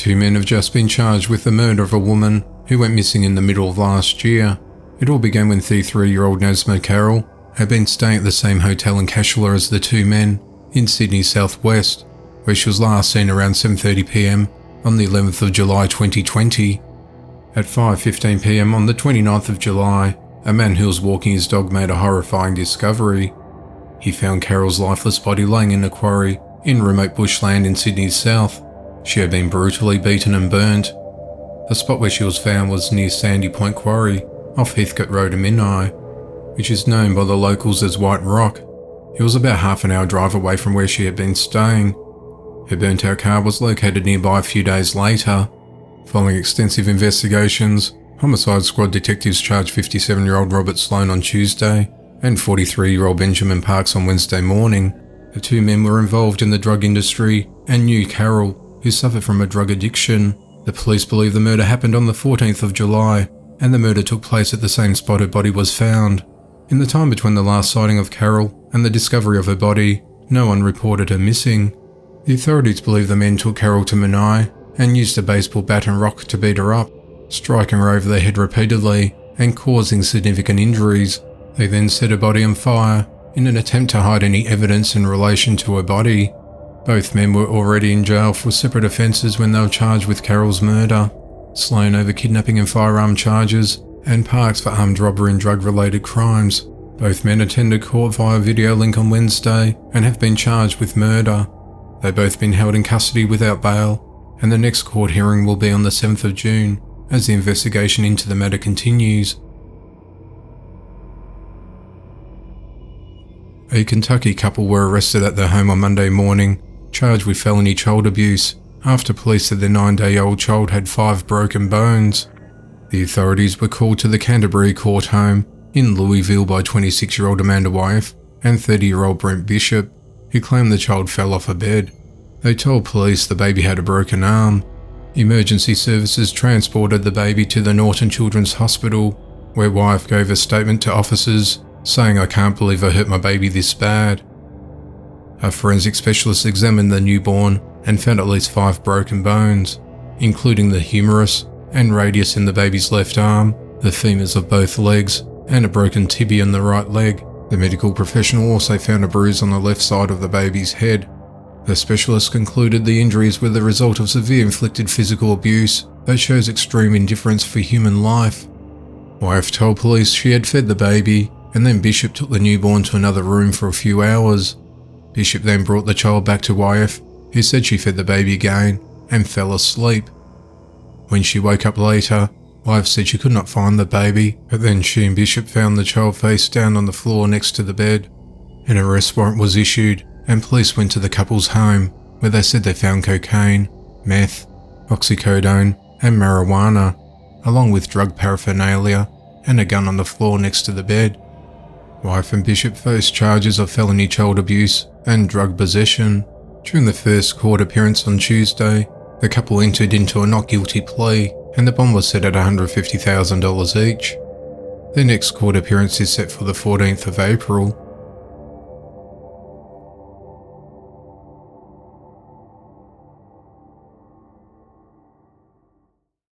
Two men have just been charged with the murder of a woman who went missing in the middle of last year. It all began when 33-year-old Najma Carroll had been staying at the same hotel in Casula as the two men in Sydney's southwest, where she was last seen around 7:30 p.m. on the 11th of July 2020. At 5:15 p.m. on the 29th of July, a man who was walking his dog made a horrifying discovery. He found Carroll's lifeless body laying in a quarry in remote bushland in Sydney's south. She had been brutally beaten and burnt. The spot where she was found was near Sandy Point Quarry, off Heathcote Road in Menai, which is known by the locals as White Rock. It was about half an hour drive away from where she had been staying. Her burnt-out car was located nearby a few days later. Following extensive investigations, Homicide Squad detectives charged 57-year-old Robert Sloan on Tuesday and 43-year-old Benjamin Parks on Wednesday morning. The two men were involved in the drug industry and knew Carroll, who suffered from a drug addiction. The police believe the murder happened on the 14th of July, and the murder took place at the same spot her body was found. In the time between the last sighting of Carroll and the discovery of her body, no one reported her missing. The authorities believe the men took Carroll to Menai and used a baseball bat and rock to beat her up, striking her over the head repeatedly and causing significant injuries. They then set her body on fire in an attempt to hide any evidence in relation to her body. Both men were already in jail for separate offences when they were charged with Carroll's murder. Sloan over kidnapping and firearm charges, and Parks for armed robbery and drug-related crimes. Both men attended court via video link on Wednesday and have been charged with murder. They've both been held in custody without bail, and the next court hearing will be on the 7th of June as the investigation into the matter continues. A Kentucky couple were arrested at their home on Monday morning, charged with felony child abuse, after police said their 9-day-old child had 5 broken bones. The authorities were called to the Canterbury court home in Louisville by 26-year-old Amanda Wyeth and 30-year-old Brent Bishop, who claimed the child fell off a bed. They told police the baby had a broken arm. Emergency services transported the baby to the Norton Children's Hospital, where Wyeth gave a statement to officers saying, "I can't believe I hurt my baby this bad." A forensic specialist examined the newborn and found at least 5 broken bones, including the humerus and radius in the baby's left arm, the femurs of both legs, and a broken tibia in the right leg. The medical professional also found a bruise on the left side of the baby's head. The specialist concluded the injuries were the result of severe inflicted physical abuse that shows extreme indifference for human life. Wyeth told police she had fed the baby, and then Bishop took the newborn to another room for a few hours. Bishop then brought the child back to Wyeth, who said she fed the baby again and fell asleep. When she woke up later, Wyeth said she could not find the baby, but then she and Bishop found the child face down on the floor next to the bed. An arrest warrant was issued, and police went to the couple's home, where they said they found cocaine, meth, oxycodone, and marijuana, along with drug paraphernalia and a gun on the floor next to the bed. Wyeth and Bishop faced charges of felony child abuse and drug possession. During the first court appearance on Tuesday, the couple entered into a not guilty plea, and the bond was set at $150,000 each. Their next court appearance is set for the 14th of April.